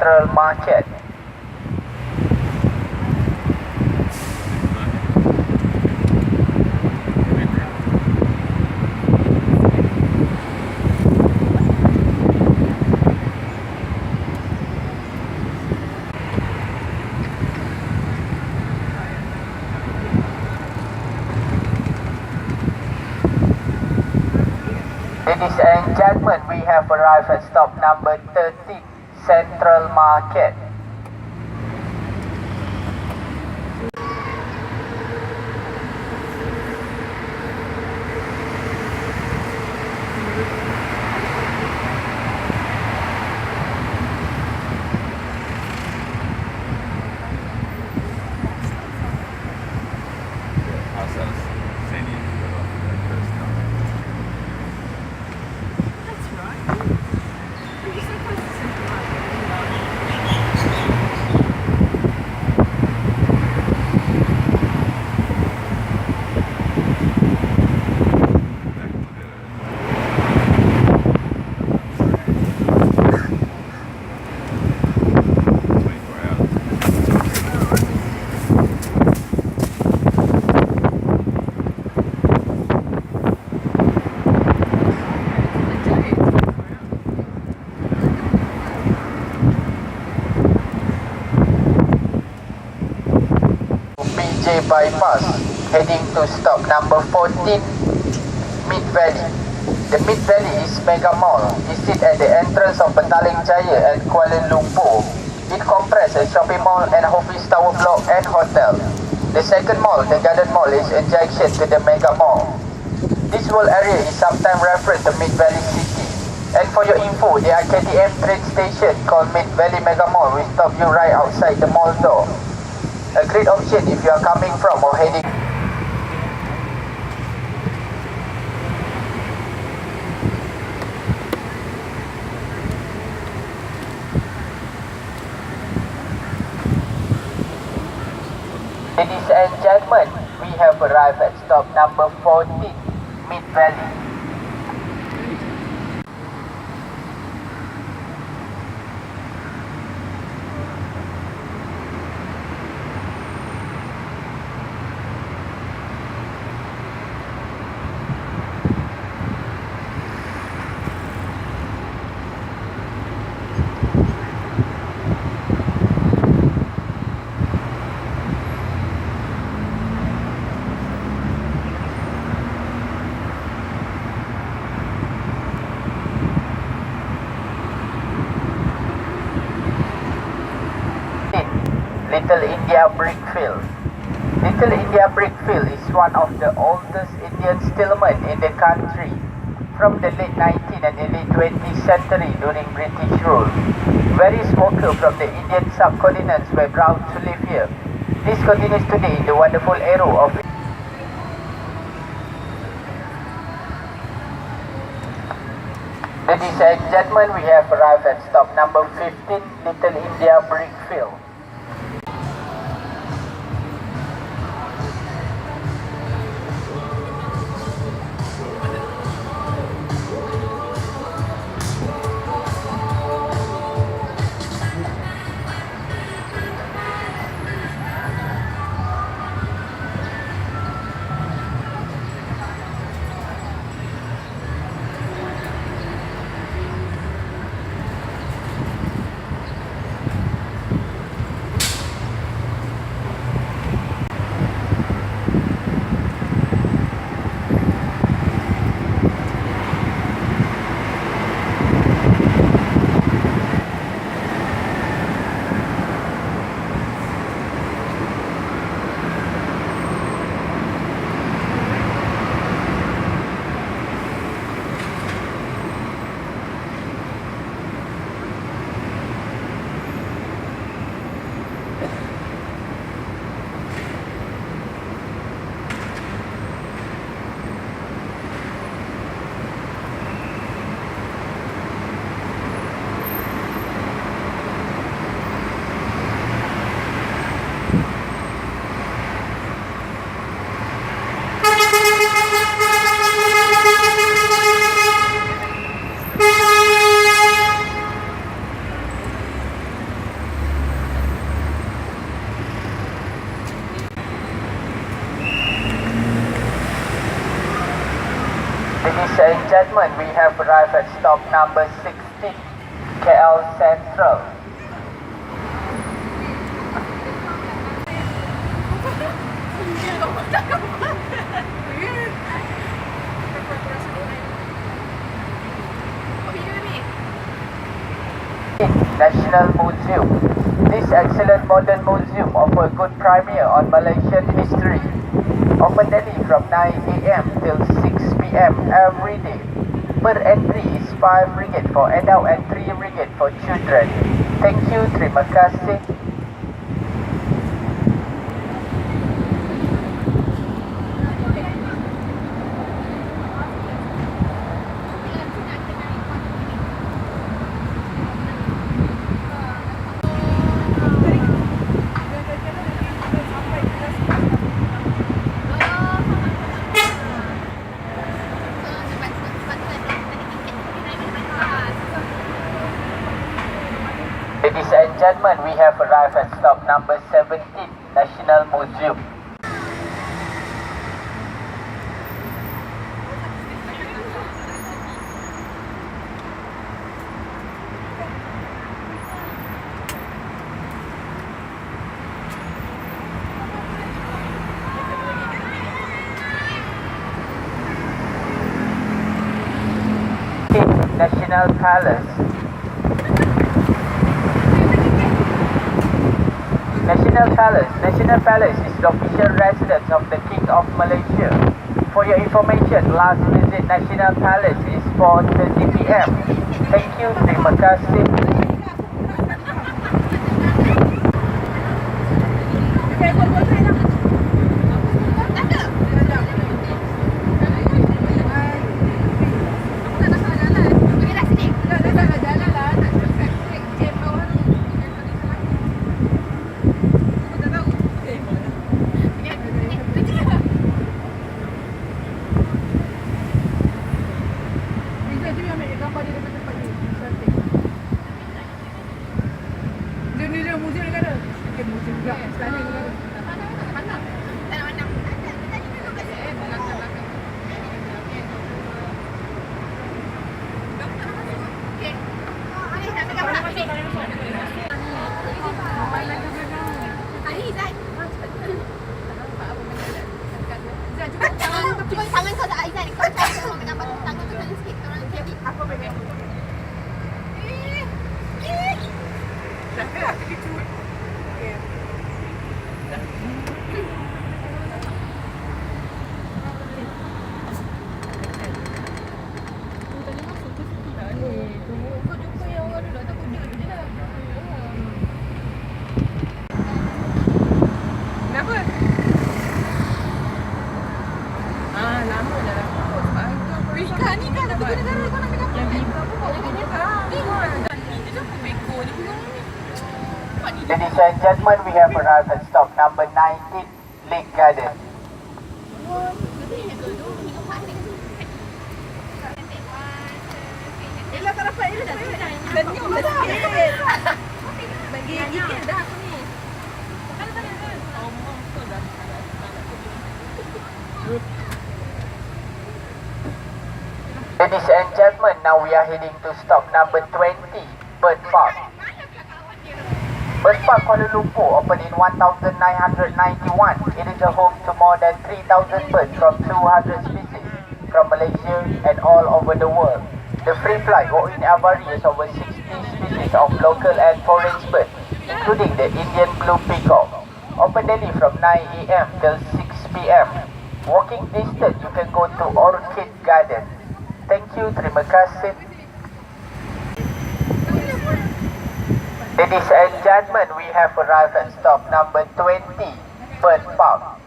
Central Market. Ladies and gentlemen, we have arrived at stop number 13, Central Market. Bypass, heading to stop number 14, Mid Valley. The Mid Valley is mega mall. It sits at the entrance of Petaling Jaya and Kuala Lumpur. It comprises a shopping mall and office tower block and hotel. The second mall, the Garden Mall, is adjacent to the mega mall. This whole area is sometimes referred to Mid Valley City. And for your info, the KTM train station called Mid Valley Mega Mall will stop you right outside the mall door. A great option if you are coming from or heading. Ladies and gentlemen, we have arrived at stop number 14, Mid Valley. Little India Brickfield. Little India Brickfield is one of the oldest Indian settlements in the country. From the late 19th and early 20th century during British rule, various workers from the Indian subcontinents were brought to live here. This continues today in the wonderful era of Ladies and gentlemen, we have arrived at stop number 15, Little India Brickfield. and gentlemen, we have arrived at stop number 16, KL Sentral. National Museum. This excellent modern museum offers a good primer on Malaysian history. Open daily from 9 AM till 6 PM every day. Per entry is 5 ringgit for adult and 3 ringgit for children. Thank you, terima kasih. Ladies and gentlemen, we have arrived at stop number 17, National Museum. National Palace. National Palace is the official residence of the King of Malaysia. For your information, last visit National Palace is 4:30 PM. Thank you, terima kasih. Ladies and gentlemen, we have arrived at stop number 19, Lake Garden. Ladies and gentlemen, now we are heading to stop number 20, Bird Park. Bird Park Kuala Lumpur opened in 1991. It is a home to more than 3,000 birds from 200 species from Malaysia and all over the world. The free fly go in aviaries over 60 species of local and foreign birds, including the Indian blue peacock. Open daily from 9 AM till 6 PM. Walking distance, you can go to Orchid Garden. Thank you, terima kasih. Ladies and gentlemen, we have arrived at stop number 20, Bird Park.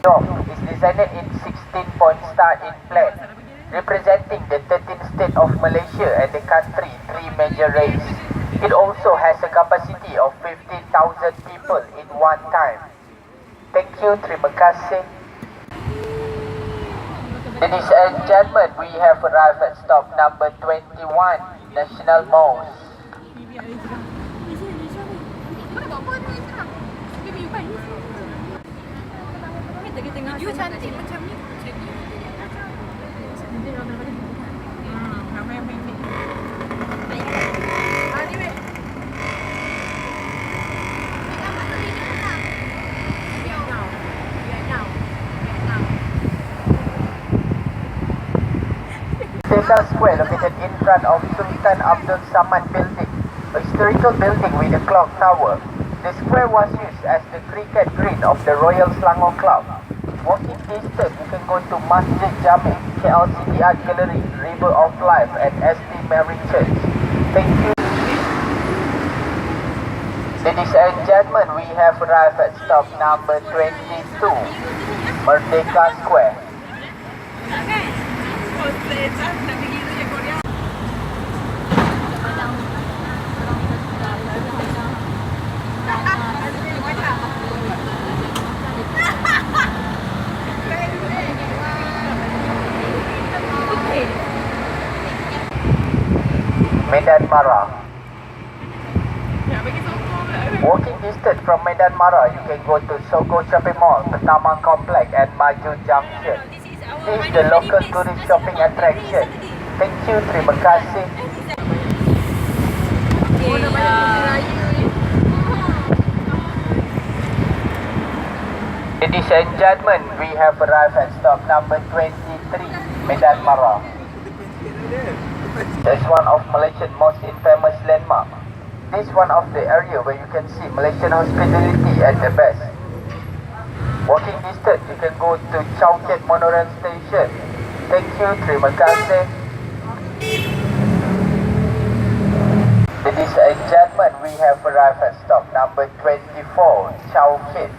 Cjow is designed in 16-point star in plan, representing the 13th state of Malaysia and the country 3 major rays. It also has a capacity of 15,000 people in one time. Thank you, terima kasih. Ladies and gentlemen, we have arrived at stop number 21, National Mosque. You cantik macam ni. Merdeka Square located in front of Sultan Abdul Samad Building, a historical building with a clock tower. The square was used as the cricket green of the Royal Selangor Club. Walking distance, you can go to Masjid Jami, KLCT Art Gallery, River of Life and St. Mary Church. Thank you. Ladies and gentlemen, we have arrived at stop number 22, Merdeka Square. Medan MARA. Walking distance from Medan MARA, you can go to Sogo Shopping Mall, Pertamang Complex and Maju Junction. This is the local tourist shopping attraction. Thank you, terima kasih. Ladies and gentlemen, we have arrived at stop number 23, Medan MARA. That's one of Malaysia's most infamous landmark. This is one of the area where you can see Malaysian hospitality at the best. Walking distance, you can go to Cjow Kit monorail station. Thank you, terima kasih. Ladies and gentlemen, we have arrived at stop number 24, Cjow Kit.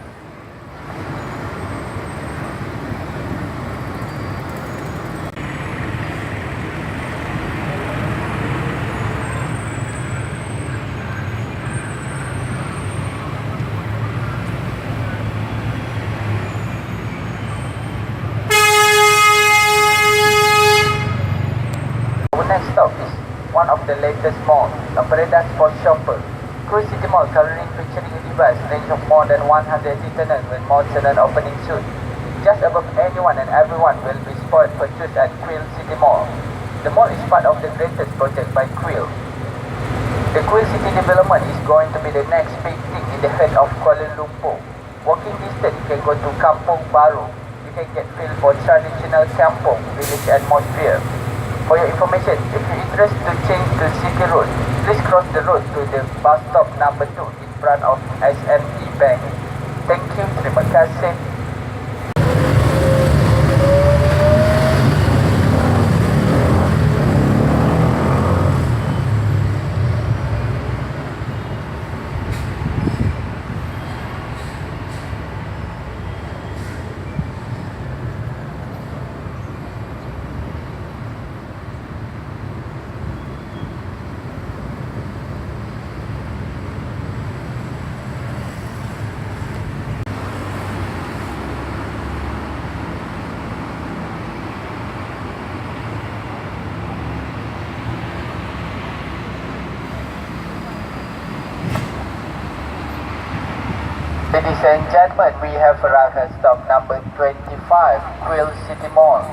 Next stop is one of the latest malls, a paradise for shoppers. Quill City Mall currently featuring a device range of more than 100 tenants with more tenant opening soon. Just above anyone and everyone will be spoiled for choose at Quill City Mall. The mall is part of the greatest project by Quill. The Quill City development is going to be the next big thing in the heart of Kuala Lumpur. Walking distance, you can go to Kampung Baru. You can get feel for traditional kampung, village atmosphere. For your information, if you're interested to change to City Road, please cross the road to the bus stop number 2 in front of SME Bank. Thank you, terima kasih. Ladies and gentlemen, we have arrived at stop number 25, Quill City Mall.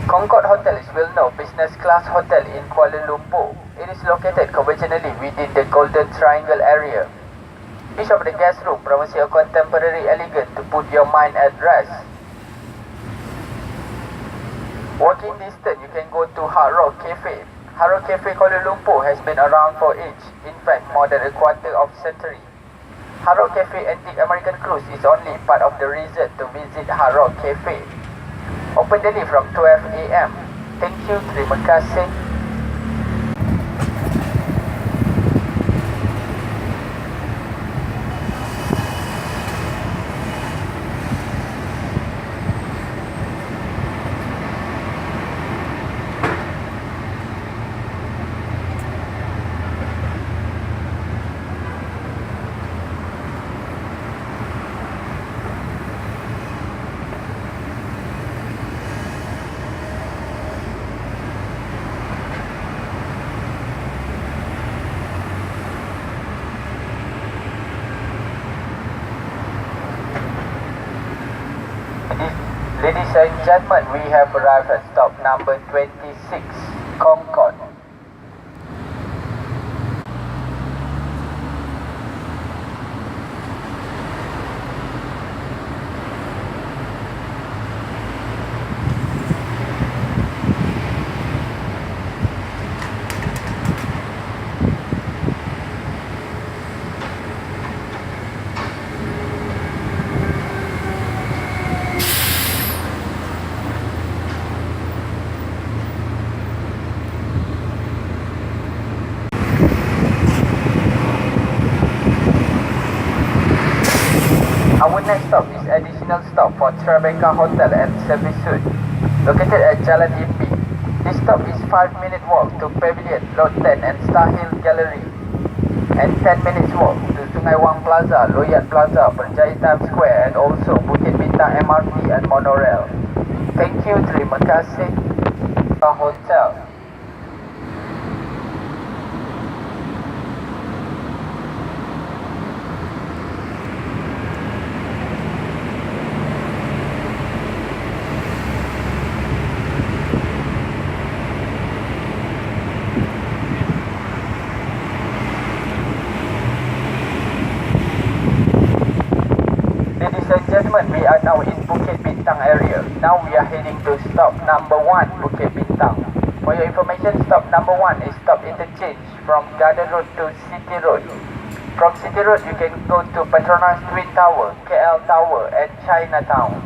Concorde Hotel is well-known business class hotel in Kuala Lumpur. It is located conventionally within the Golden Triangle area. Each of the guest room provides you a contemporary elegance to put your mind at rest. Walking distance, you can go to Hard Rock Cafe. Hard Rock Cafe Kuala Lumpur has been around for age, in fact more than a quarter of a century. Hard Rock Cafe Antique American Cruise is only part of the reason to visit Hard Rock Cafe. Open daily from 12 AM. Thank you, terima kasih. Ladies and gentlemen, we have arrived at stop number 26, Concorde. Our next stop is additional stop for Tribeca Hotel and Service Suite, located at Jalan Impi. This stop is 5-minute walk to Pavilion, Lot 10 and Star Hill Gallery, and 10 minutes walk to Sungai Wang Plaza, Loyat Plaza, Berjaya Times Square, and also Bukit Bintang MRT and monorail. Thank you, terima kasih. Hotel. Ladies and gentlemen, we are now in Bukit Bintang area. Now we are heading to stop number 1, Bukit Bintang. For your information, stop number 1 is stop interchange from Garden Road to City Road. From City Road, you can go to Petronas Twin Tower, KL Tower and Chinatown.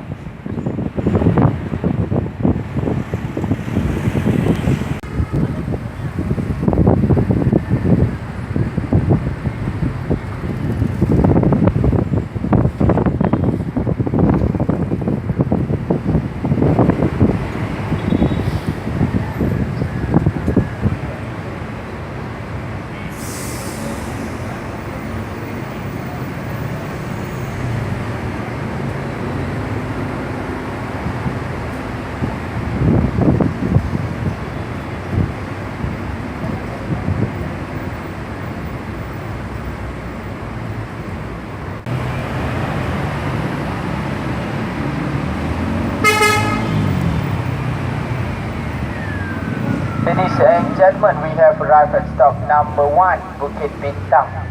Ladies and gentlemen, we have arrived at stop number 1, Bukit Bintang.